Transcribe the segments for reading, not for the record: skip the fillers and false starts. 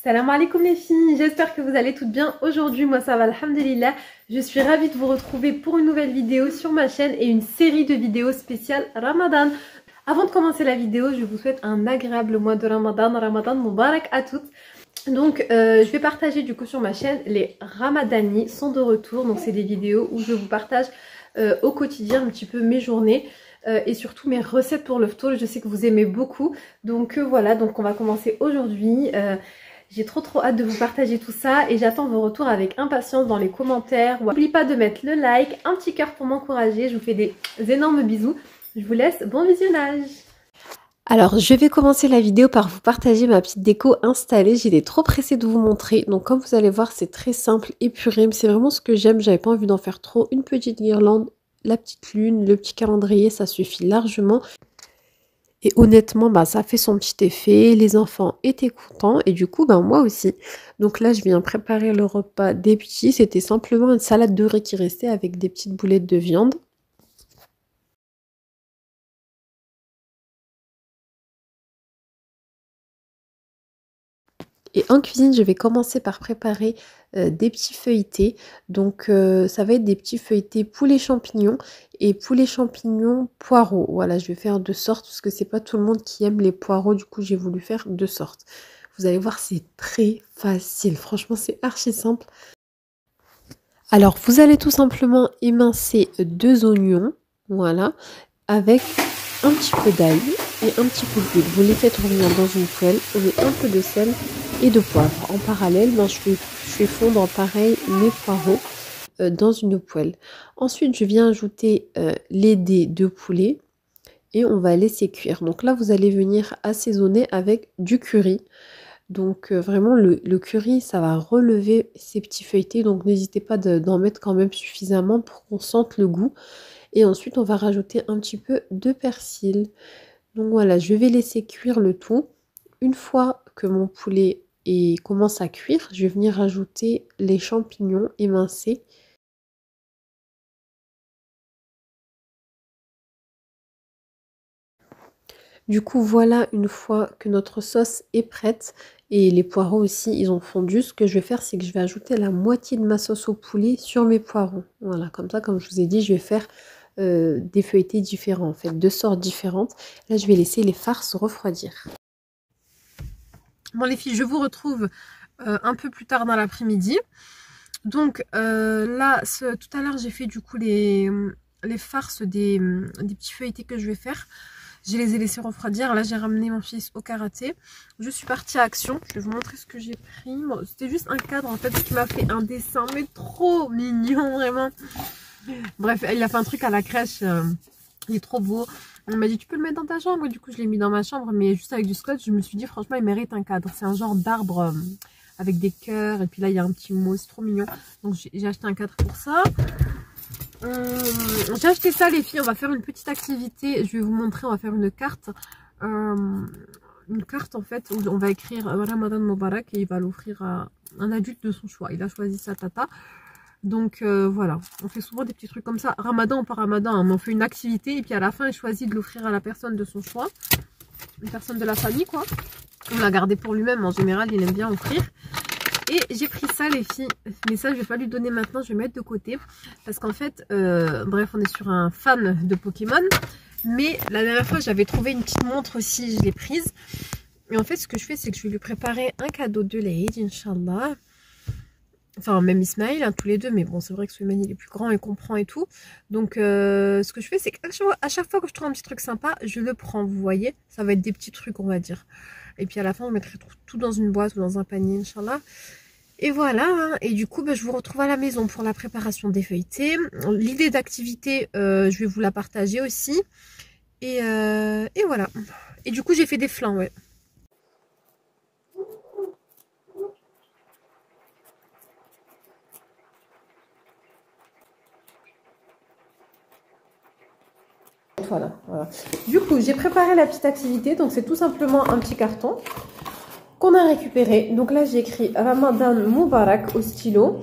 Salam alaikum les filles, j'espère que vous allez toutes bien. Aujourd'hui, moi ça va, alhamdulillah. Je suis ravie de vous retrouver pour une nouvelle vidéo sur ma chaîne et une série de vidéos spéciales Ramadan. Avant de commencer la vidéo, je vous souhaite un agréable mois de Ramadan, Ramadan Mubarak à toutes. Donc je vais partager du coup sur ma chaîne les Ramadani sont de retour. Donc c'est des vidéos où je vous partage au quotidien un petit peu mes journées. Et surtout mes recettes pour le ftour. Je sais que vous aimez beaucoup. Donc voilà, donc on va commencer aujourd'hui. J'ai trop hâte de vous partager tout ça et j'attends vos retours avec impatience dans les commentaires. N'oubliez pas de mettre le like, un petit cœur pour m'encourager. Je vous fais des énormes bisous. Je vous laisse, bon visionnage. Alors je vais commencer la vidéo par vous partager ma petite déco installée. J'étais trop pressée de vous montrer. Donc comme vous allez voir, c'est très simple, épuré. C'est vraiment ce que j'aime. J'avais pas envie d'en faire trop. Une petite guirlande, la petite lune, le petit calendrier, ça suffit largement. Et honnêtement, ça fait son petit effet. Les enfants étaient contents et du coup, moi aussi. Donc là, je viens préparer le repas des petits. C'était simplement une salade de riz qui restait avec des petites boulettes de viande. Et en cuisine, je vais commencer par préparer des petits feuilletés. Donc ça va être des petits feuilletés poulet champignons et poulet champignons poireaux. Voilà, je vais faire de sorte parce que c'est pas tout le monde qui aime les poireaux. Du coup, j'ai voulu faire de sorte. Vous allez voir, c'est très facile. Franchement, c'est archi simple. Alors, vous allez tout simplement émincer 2 oignons. Voilà, avec un petit peu d'ail et un petit peu d'huile. Vous les faites revenir dans une poêle. On met un peu de sel et de poivre. En parallèle, je fais fondre pareil mes poireaux dans une poêle. Ensuite, je viens ajouter les dés de poulet et on va laisser cuire. Donc là, vous allez venir assaisonner avec du curry. Donc vraiment, le curry, ça va relever ces petits feuilletés. Donc n'hésitez pas d'en mettre quand même suffisamment pour qu'on sente le goût. Et ensuite, on va rajouter un petit peu de persil. Donc voilà, je vais laisser cuire le tout. Une fois que mon poulet commence à cuire, je vais venir ajouter les champignons émincés. Du coup, voilà, une fois que notre sauce est prête et les poireaux aussi, ils ont fondu, ce que je vais faire, c'est que je vais ajouter la moitié de ma sauce au poulet sur mes poireaux. Voilà, comme ça, comme je vous ai dit, je vais faire des feuilletés différents, en fait, 2 sortes différentes. Là, je vais laisser les farces refroidir. Bon les filles, je vous retrouve un peu plus tard dans l'après-midi. Donc là, tout à l'heure, j'ai fait du coup les farces des petits feuilletés que je vais faire. Je les ai laissés refroidir. Là, j'ai ramené mon fils au karaté. Je suis partie à Action. Je vais vous montrer ce que j'ai pris. C'était juste un cadre en fait qui m'a fait un dessin, mais trop mignon, vraiment. Bref, il a fait un truc à la crèche. Il est trop beau. On m'a dit tu peux le mettre dans ta chambre. Et du coup, je l'ai mis dans ma chambre, mais juste avec du scotch. Je me suis dit franchement, il mérite un cadre. C'est un genre d'arbre avec des cœurs. Et puis là, il y a un petit mot. C'est trop mignon. Donc, j'ai acheté un cadre pour ça. J'ai acheté ça les filles, on va faire une petite activité, je vais vous montrer, on va faire une carte en fait où on va écrire Ramadan Mubarak et il va l'offrir à un adulte de son choix. Il a choisi sa tata, donc voilà, on fait souvent des petits trucs comme ça, Ramadan ou pas Ramadan, hein, mais on fait une activité et puis à la fin il choisit de l'offrir à la personne de son choix, une personne de la famille quoi. On l'a gardé pour lui-même, en général il aime bien offrir. Et j'ai pris ça les filles, mais ça je vais pas lui donner maintenant, je vais mettre de côté. Parce qu'en fait, bref on est sur un fan de Pokémon. Mais la dernière fois j'avais trouvé une petite montre aussi, je l'ai prise. Et en fait ce que je fais c'est que je vais lui préparer un cadeau de l'Aïd, Inch'Allah. Enfin même Ismaël, hein, tous les deux, mais bon c'est vrai que Souleymane il est plus grand et comprend et tout. Donc ce que je fais c'est qu'à chaque fois que je trouve un petit truc sympa, je le prends, vous voyez. Ça va être des petits trucs on va dire. Et puis à la fin on mettrait tout dans une boîte ou dans un panier, Inch'Allah. Et voilà, hein. Et du coup, je vous retrouve à la maison pour la préparation des feuilletés. L'idée d'activité, je vais vous la partager aussi. Et voilà. Et du coup, j'ai fait des flans, ouais. Voilà. Du coup, j'ai préparé la petite activité. Donc, c'est tout simplement un petit carton qu'on a récupéré. Donc là, j'ai écrit Ramadan Mubarak au stylo.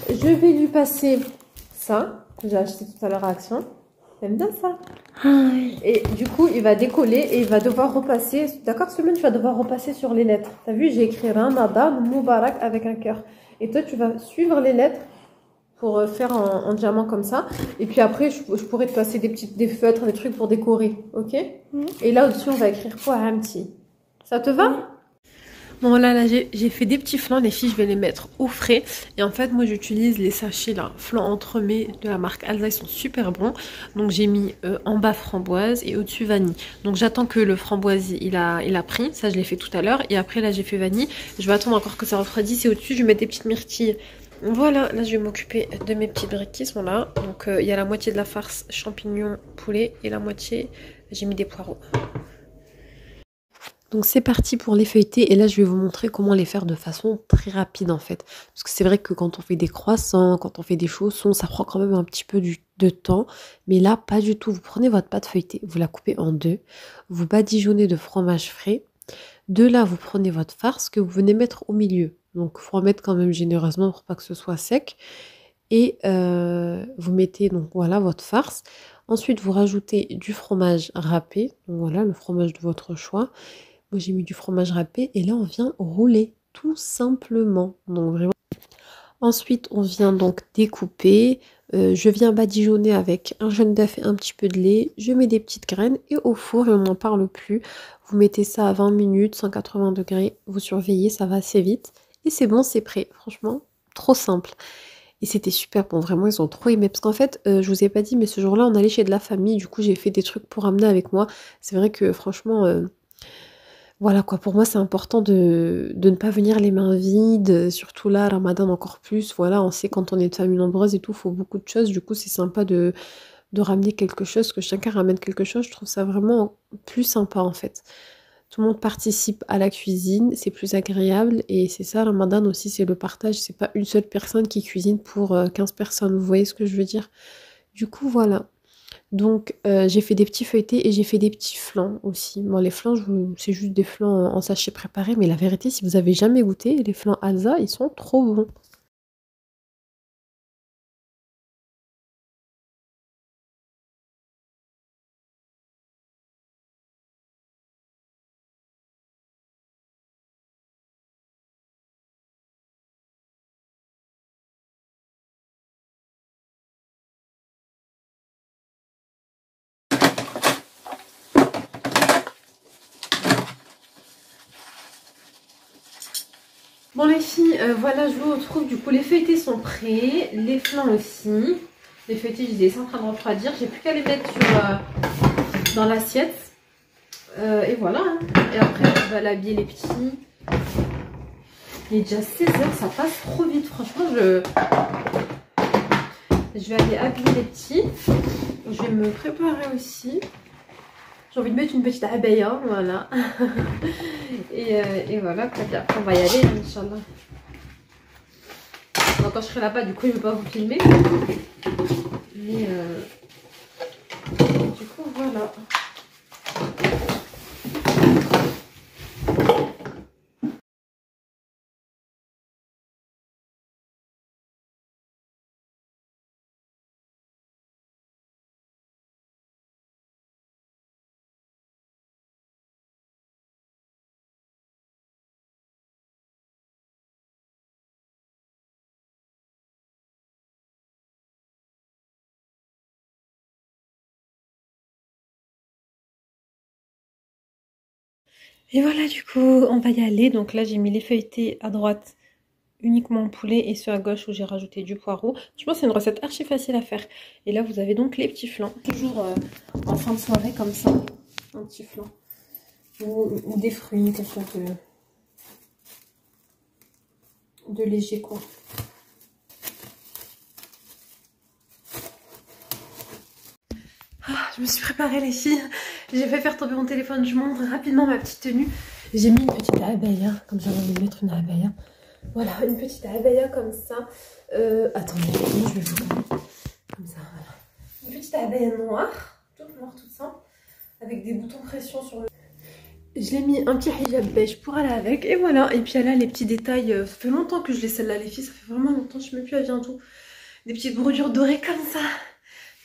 Je vais lui passer ça, que j'ai acheté tout à l'heure à Action. T'aimes bien ça? Ah oui. Et du coup, il va décoller et il va devoir repasser. D'accord, Semaine, tu vas devoir repasser sur les lettres. T'as vu, j'ai écrit Ramadan Moubarak avec un cœur. Et toi, tu vas suivre les lettres pour faire en diamant comme ça. Et puis après, je pourrais te passer des feutres, des trucs pour décorer. Ok? Et là, au-dessus, on va écrire quoi un petit. Ça te va? Bon là j'ai fait des petits flans, les filles je vais les mettre au frais. Et en fait moi j'utilise les sachets là, flans entremets de la marque Alza, ils sont super bons. Donc j'ai mis en bas framboise et au-dessus vanille. Donc j'attends que le framboise il a pris, ça je l'ai fait tout à l'heure. Et après là j'ai fait vanille, je vais attendre encore que ça refroidisse. Et au-dessus je vais mettre des petites myrtilles. Voilà, là je vais m'occuper de mes petites briques qui sont là. Donc il y a la moitié de la farce champignons poulet et la moitié j'ai mis des poireaux. Donc c'est parti pour les feuilleter et là je vais vous montrer comment les faire de façon très rapide en fait. Parce que c'est vrai que quand on fait des croissants, quand on fait des chaussons, ça prend quand même un petit peu de temps. Mais là pas du tout, vous prenez votre pâte feuilletée, vous la coupez en deux, vous badigeonnez de fromage frais. De là vous prenez votre farce que vous venez mettre au milieu. Donc il faut en mettre quand même généreusement pour pas que ce soit sec. Et vous mettez donc voilà votre farce. Ensuite vous rajoutez du fromage râpé, donc voilà le fromage de votre choix. Moi j'ai mis du fromage râpé et là on vient rouler tout simplement. Donc vraiment. Ensuite on vient donc découper. Je viens badigeonner avec un jaune d'œuf et un petit peu de lait. Je mets des petites graines et au four et on n'en parle plus. Vous mettez ça à 20 minutes, 180 degrés. Vous surveillez, ça va assez vite. Et c'est bon, c'est prêt. Franchement, trop simple. Et c'était super bon, vraiment ils ont trop aimé. Parce qu'en fait, je vous ai pas dit, mais ce jour-là on allait chez de la famille. Du coup j'ai fait des trucs pour amener avec moi. C'est vrai que franchement... voilà quoi, pour moi c'est important de ne pas venir les mains vides, surtout là, Ramadan encore plus. Voilà, on sait quand on est de famille nombreuse et tout, il faut beaucoup de choses. Du coup, c'est sympa de ramener quelque chose, que chacun ramène quelque chose. Je trouve ça vraiment plus sympa en fait. Tout le monde participe à la cuisine, c'est plus agréable. Et c'est ça, Ramadan aussi, c'est le partage. C'est pas une seule personne qui cuisine pour 15 personnes. Vous voyez ce que je veux dire? Du coup, voilà. Donc j'ai fait des petits feuilletés et j'ai fait des petits flans aussi. Bon les flans c'est juste des flans en sachet préparé, mais la vérité si vous avez jamais goûté les flans Alza ils sont trop bons. Bon les filles, voilà je vous retrouve, du coup les feuilletés sont prêts, les flans aussi. Les feuilletés je les laisse en train de refroidir, j'ai plus qu'à les mettre dans l'assiette. Et voilà, hein. Et après on va l'habiller les petits. Il est déjà 16 h, ça passe trop vite, franchement je vais aller habiller les petits. Je vais me préparer aussi. J'ai envie de mettre une petite abaya, voilà. et voilà, puis après on va y aller, Inch'Allah. Donc quand je serai là-bas, du coup, je ne vais pas vous filmer. Mais du coup, voilà. Et voilà, du coup, on va y aller. Donc là, j'ai mis les feuilletés à droite uniquement en poulet et ceux à gauche où j'ai rajouté du poireau. Je pense que c'est une recette archi facile à faire. Et là, vous avez donc les petits flans. Toujours en fin de soirée comme ça, un petit flan. Ou des fruits, quelque chose de léger, quoi. Je me suis préparée les filles, j'ai fait faire tomber mon téléphone, je montre rapidement ma petite tenue. J'ai mis une petite abaya, comme j'avais envie de mettre une abaya. Voilà, une petite abaya comme ça. Attendez, je vais vous montrer. Comme ça, voilà. Une petite abaya noire, toute simple, avec des boutons pression sur le... Je l'ai mis un petit hijab beige pour aller avec, et voilà. Et puis là, les petits détails, ça fait longtemps que je l'ai celle-là les filles, ça fait vraiment longtemps, je ne sais même plus elle vient d'où. Des petites brodures dorées comme ça.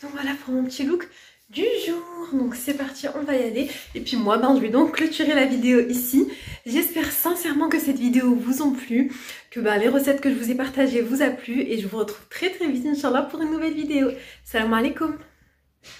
Donc voilà pour mon petit look du jour. Donc c'est parti, on va y aller. Et puis moi, je vais donc clôturer la vidéo ici. J'espère sincèrement que cette vidéo vous a plu, que les recettes que je vous ai partagées vous a plu. Et je vous retrouve très vite, Inch'Allah, pour une nouvelle vidéo. Salam alaikum.